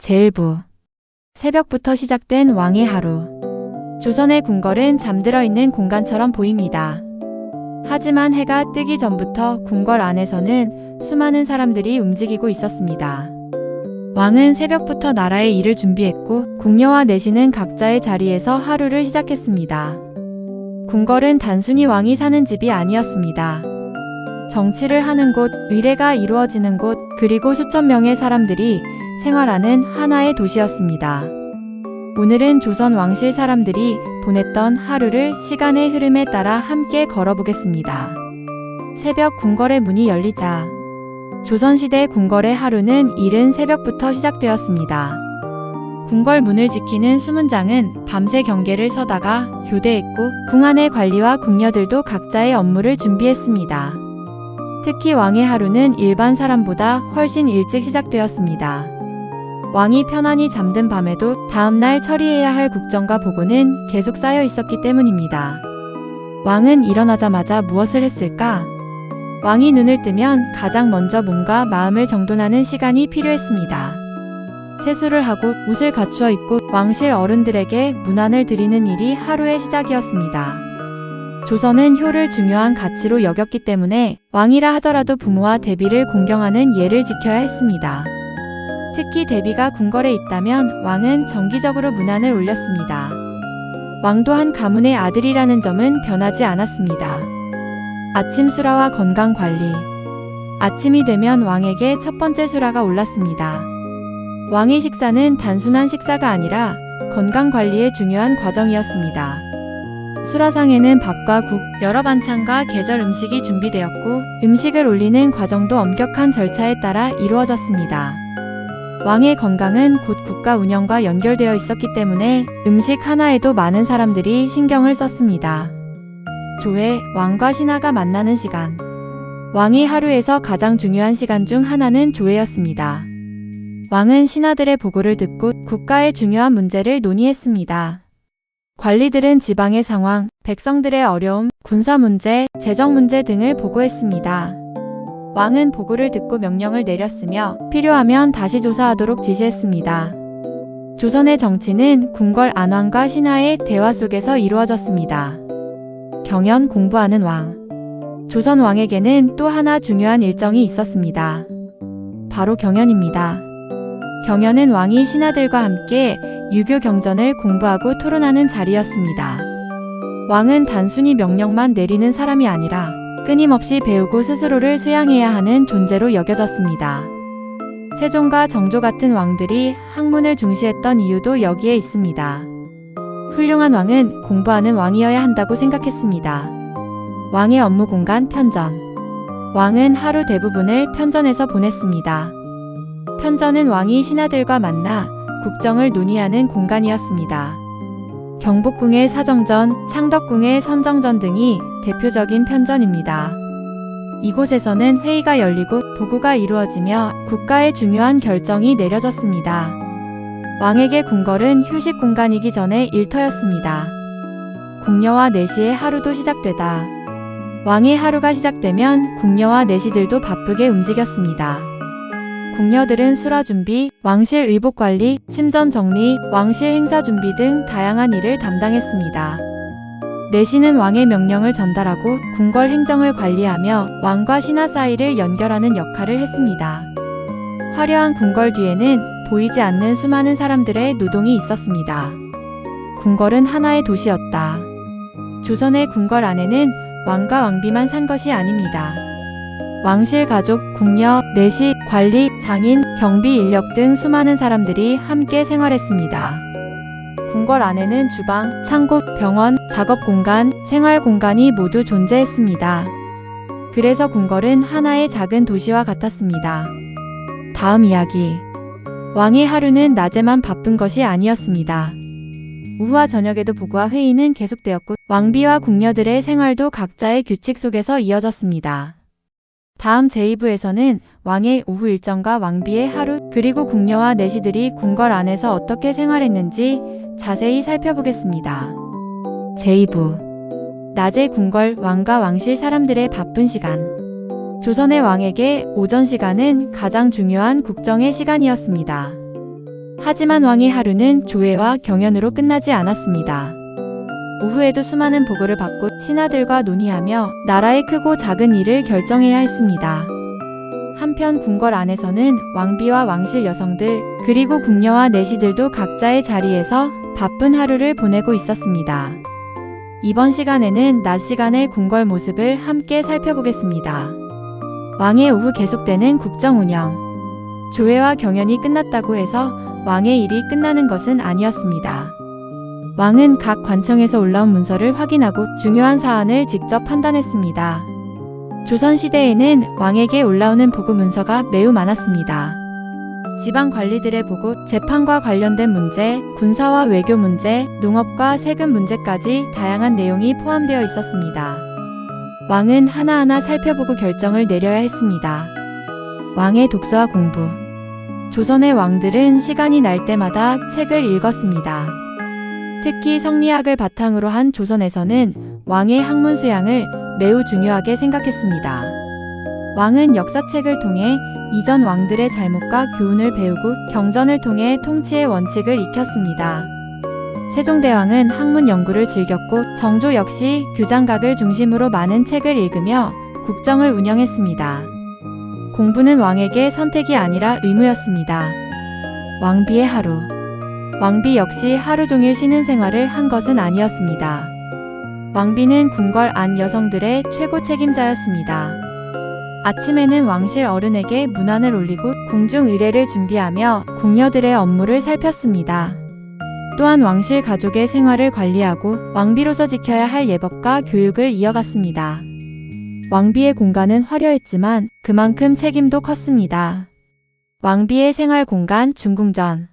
제1부 새벽부터 시작된 왕의 하루. 조선의 궁궐은 잠들어 있는 공간처럼 보입니다. 하지만 해가 뜨기 전부터 궁궐 안에서는 수많은 사람들이 움직이고 있었습니다. 왕은 새벽부터 나라의 일을 준비했고 궁녀와 내시는 각자의 자리에서 하루를 시작했습니다. 궁궐은 단순히 왕이 사는 집이 아니었습니다. 정치를 하는 곳, 의례가 이루어지는 곳, 그리고 수천 명의 사람들이 생활하는 하나의 도시였습니다. 오늘은 조선 왕실 사람들이 보냈던 하루를 시간의 흐름에 따라 함께 걸어보겠습니다. 새벽 궁궐의 문이 열리다. 조선시대 궁궐의 하루는 이른 새벽부터 시작되었습니다. 궁궐 문을 지키는 수문장은 밤새 경계를 서다가 교대했고 궁 안의 관리와 궁녀들도 각자의 업무를 준비했습니다. 특히 왕의 하루는 일반 사람보다 훨씬 일찍 시작되었습니다. 왕이 편안히 잠든 밤에도 다음날 처리해야 할 국정과 보고는 계속 쌓여 있었기 때문입니다. 왕은 일어나자마자 무엇을 했을까? 왕이 눈을 뜨면 가장 먼저 몸과 마음을 정돈하는 시간이 필요했습니다. 세수를 하고 옷을 갖추어 입고 왕실 어른들에게 문안을 드리는 일이 하루의 시작이었습니다. 조선은 효를 중요한 가치로 여겼기 때문에 왕이라 하더라도 부모와 대비를 공경하는 예를 지켜야 했습니다. 특히 대비가 궁궐에 있다면 왕은 정기적으로 문안을 올렸습니다. 왕도 한 가문의 아들이라는 점은 변하지 않았습니다. 아침 수라와 건강 관리. 아침이 되면 왕에게 첫 번째 수라가 올랐습니다. 왕의 식사는 단순한 식사가 아니라 건강 관리의 중요한 과정이었습니다. 수라상에는 밥과 국, 여러 반찬과 계절 음식이 준비되었고 음식을 올리는 과정도 엄격한 절차에 따라 이루어졌습니다. 왕의 건강은 곧 국가 운영과 연결되어 있었기 때문에 음식 하나에도 많은 사람들이 신경을 썼습니다. 조회, 왕과 신하가 만나는 시간. 왕이 하루에서 가장 중요한 시간 중 하나는 조회였습니다. 왕은 신하들의 보고를 듣고 국가의 중요한 문제를 논의했습니다. 관리들은 지방의 상황, 백성들의 어려움, 군사 문제, 재정 문제 등을 보고했습니다. 왕은 보고를 듣고 명령을 내렸으며 필요하면 다시 조사하도록 지시했습니다. 조선의 정치는 궁궐 안왕과 신하의 대화 속에서 이루어졌습니다. 경연, 공부하는 왕. 조선 왕에게는 또 하나 중요한 일정이 있었습니다. 바로 경연입니다. 경연은 왕이 신하들과 함께 유교 경전을 공부하고 토론하는 자리였습니다. 왕은 단순히 명령만 내리는 사람이 아니라 끊임없이 배우고 스스로를 수양해야 하는 존재로 여겨졌습니다. 세종과 정조 같은 왕들이 학문을 중시했던 이유도 여기에 있습니다. 훌륭한 왕은 공부하는 왕이어야 한다고 생각했습니다. 왕의 업무 공간 편전. 왕은 하루 대부분을 편전에서 보냈습니다. 편전은 왕이 신하들과 만나 국정을 논의하는 공간이었습니다. 경복궁의 사정전, 창덕궁의 선정전 등이 대표적인 편전입니다. 이곳에서는 회의가 열리고 보고가 이루어지며 국가의 중요한 결정이 내려졌습니다. 왕에게 궁궐은 휴식 공간이기 전에 일터였습니다. 궁녀와 내시의 하루도 시작되다. 왕의 하루가 시작되면 궁녀와 내시들도 바쁘게 움직였습니다. 궁녀들은 수라 준비, 왕실 의복 관리, 침전 정리, 왕실 행사 준비 등 다양한 일을 담당했습니다. 내시는 왕의 명령을 전달하고 궁궐 행정을 관리하며 왕과 신하 사이를 연결하는 역할을 했습니다. 화려한 궁궐 뒤에는 보이지 않는 수많은 사람들의 노동이 있었습니다. 궁궐은 하나의 도시였다. 조선의 궁궐 안에는 왕과 왕비만 산 것이 아닙니다. 왕실 가족, 궁녀, 내시, 관리, 장인, 경비 인력 등 수많은 사람들이 함께 생활했습니다. 궁궐 안에는 주방, 창고, 병원, 작업 공간, 생활 공간이 모두 존재했습니다. 그래서 궁궐은 하나의 작은 도시와 같았습니다. 다음 이야기. 왕의 하루는 낮에만 바쁜 것이 아니었습니다. 오후와 저녁에도 보고와 회의는 계속되었고 왕비와 궁녀들의 생활도 각자의 규칙 속에서 이어졌습니다. 다음 제2부에서는 왕의 오후 일정과 왕비의 하루, 그리고 궁녀와 내시들이 궁궐 안에서 어떻게 생활했는지 자세히 살펴보겠습니다. 제2부. 낮의 궁궐, 왕과 왕실 사람들의 바쁜 시간. 조선의 왕에게 오전 시간은 가장 중요한 국정의 시간이었습니다. 하지만 왕의 하루는 조회와 경연으로 끝나지 않았습니다. 오후에도 수많은 보고를 받고 신하들과 논의하며 나라의 크고 작은 일을 결정해야 했습니다. 한편 궁궐 안에서는 왕비와 왕실 여성들 그리고 궁녀와 내시들도 각자의 자리에서 바쁜 하루를 보내고 있었습니다. 이번 시간에는 낮 시간의 궁궐 모습을 함께 살펴보겠습니다. 왕의 오후 계속되는 국정 운영. 조회와 경연이 끝났다고 해서 왕의 일이 끝나는 것은 아니었습니다. 왕은 각 관청에서 올라온 문서를 확인하고 중요한 사안을 직접 판단했습니다. 조선시대에는 왕에게 올라오는 보고 문서가 매우 많았습니다. 지방 관리들의 보고, 재판과 관련된 문제, 군사와 외교 문제, 농업과 세금 문제까지 다양한 내용이 포함되어 있었습니다. 왕은 하나하나 살펴보고 결정을 내려야 했습니다. 왕의 독서와 공부. 조선의 왕들은 시간이 날 때마다 책을 읽었습니다. 특히 성리학을 바탕으로 한 조선에서는 왕의 학문 수양을 매우 중요하게 생각했습니다. 왕은 역사책을 통해 이전 왕들의 잘못과 교훈을 배우고 경전을 통해 통치의 원칙을 익혔습니다. 세종대왕은 학문 연구를 즐겼고 정조 역시 규장각을 중심으로 많은 책을 읽으며 국정을 운영했습니다. 공부는 왕에게 선택이 아니라 의무였습니다. 왕비의 하루. 왕비 역시 하루 종일 쉬는 생활을 한 것은 아니었습니다. 왕비는 궁궐 안 여성들의 최고 책임자였습니다. 아침에는 왕실 어른에게 문안을 올리고 궁중 의례를 준비하며 궁녀들의 업무를 살폈습니다. 또한 왕실 가족의 생활을 관리하고 왕비로서 지켜야 할 예법과 교육을 이어갔습니다. 왕비의 공간은 화려했지만 그만큼 책임도 컸습니다. 왕비의 생활 공간 중궁전.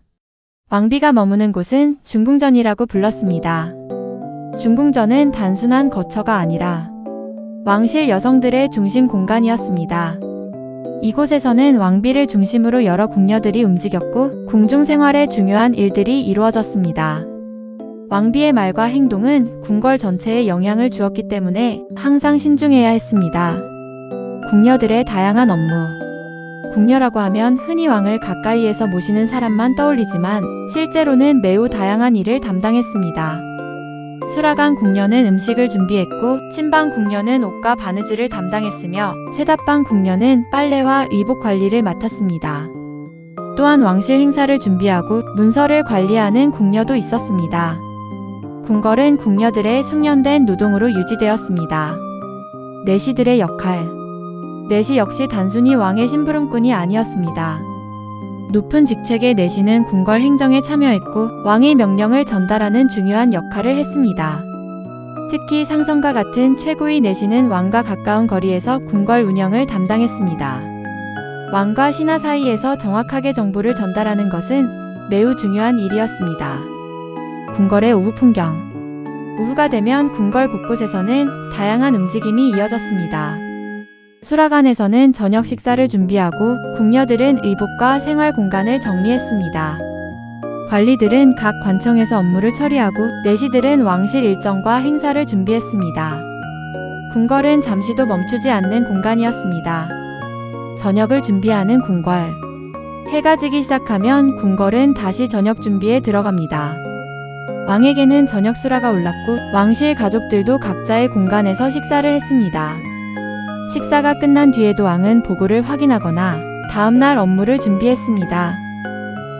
왕비가 머무는 곳은 중궁전이라고 불렀습니다. 중궁전은 단순한 거처가 아니라 왕실 여성들의 중심 공간이었습니다. 이곳에서는 왕비를 중심으로 여러 궁녀들이 움직였고 궁중 생활의 중요한 일들이 이루어졌습니다. 왕비의 말과 행동은 궁궐 전체에 영향을 주었기 때문에 항상 신중해야 했습니다. 궁녀들의 다양한 업무. 궁녀라고 하면 흔히 왕을 가까이에서 모시는 사람만 떠올리지만 실제로는 매우 다양한 일을 담당했습니다. 수라간 궁녀는 음식을 준비했고 친방 궁녀는 옷과 바느질을 담당했으며 세답방 궁녀는 빨래와 의복 관리를 맡았습니다. 또한 왕실 행사를 준비하고 문서를 관리하는 궁녀도 있었습니다. 궁궐은 궁녀들의 숙련된 노동으로 유지되었습니다. 내시들의 역할. 내시 역시 단순히 왕의 심부름꾼이 아니었습니다. 높은 직책의 내시는 궁궐 행정에 참여했고 왕의 명령을 전달하는 중요한 역할을 했습니다. 특히 상선과 같은 최고의 내시는 왕과 가까운 거리에서 궁궐 운영을 담당했습니다. 왕과 신하 사이에서 정확하게 정보를 전달하는 것은 매우 중요한 일이었습니다. 궁궐의 오후 풍경. 오후가 되면 궁궐 곳곳에서는 다양한 움직임이 이어졌습니다. 수라간에서는 저녁 식사를 준비하고 궁녀들은 의복과 생활 공간을 정리했습니다. 관리들은 각 관청에서 업무를 처리하고 내시들은 왕실 일정과 행사를 준비했습니다. 궁궐은 잠시도 멈추지 않는 공간이었습니다. 저녁을 준비하는 궁궐. 해가 지기 시작하면 궁궐은 다시 저녁 준비에 들어갑니다. 왕에게는 저녁 수라가 올랐고 왕실 가족들도 각자의 공간에서 식사를 했습니다. 식사가 끝난 뒤에도 왕은 보고를 확인하거나 다음날 업무를 준비했습니다.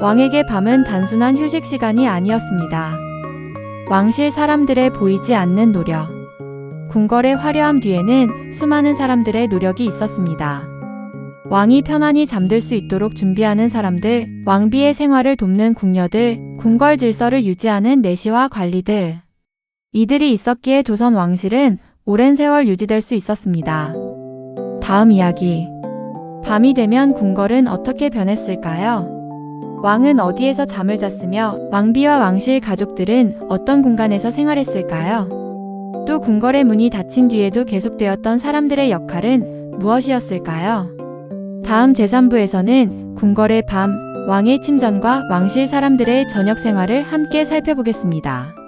왕에게 밤은 단순한 휴식 시간이 아니었습니다. 왕실 사람들의 보이지 않는 노력. 궁궐의 화려함 뒤에는 수많은 사람들의 노력이 있었습니다. 왕이 편안히 잠들 수 있도록 준비하는 사람들, 왕비의 생활을 돕는 궁녀들, 궁궐 질서를 유지하는 내시와 관리들. 이들이 있었기에 조선 왕실은 오랜 세월 유지될 수 있었습니다. 다음 이야기. 밤이 되면 궁궐은 어떻게 변했을까요? 왕은 어디에서 잠을 잤으며 왕비와 왕실 가족들은 어떤 공간에서 생활했을까요? 또 궁궐의 문이 닫힌 뒤에도 계속되었던 사람들의 역할은 무엇이었을까요? 다음 제3부에서는 궁궐의 밤, 왕의 침전과 왕실 사람들의 저녁 생활을 함께 살펴보겠습니다.